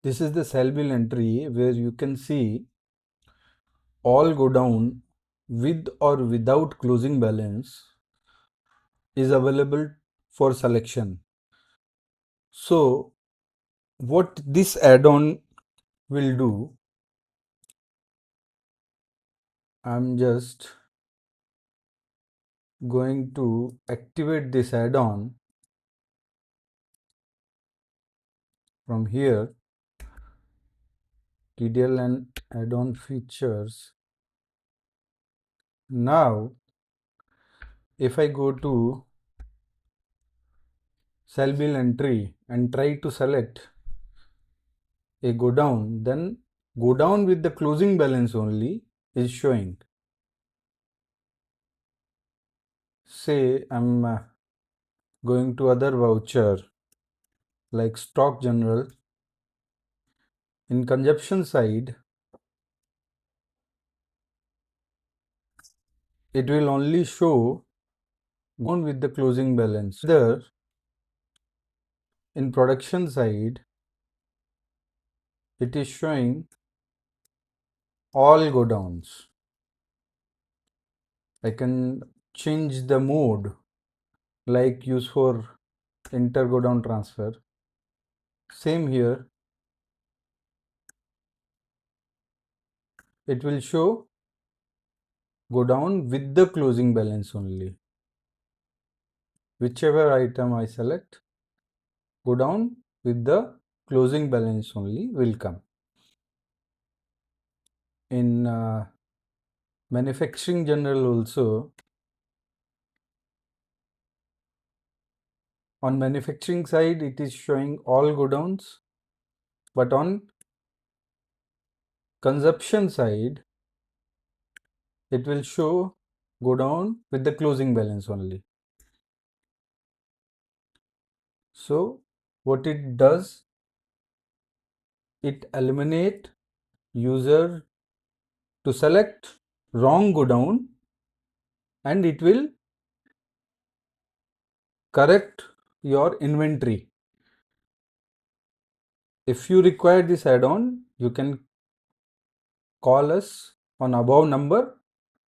This is the cell bill entry where you can see all go down with or without closing balance is available for selection. So what this add-on will do, I'm just going to activate this add-on from here, TDL and add-on features. Now if I go to cell bill entry and try to select a go down, then go down with the closing balance only is showing. Say I'm going to other voucher like stock general. In consumption side, it will only show gone with the closing balance. There in production side, it is showing all go downs. I can change the mode like use for Inter-Godown transfer. Same here, it will show go down with the closing balance only. Whichever item I select, go down with the closing balance only will come. In manufacturing general also, on manufacturing side it is showing all go downs, but on consumption side it will show go down with the closing balance only. So what it does, it eliminate user to select wrong go down and it will correct your inventory. If you require this add-on, you can call us on above number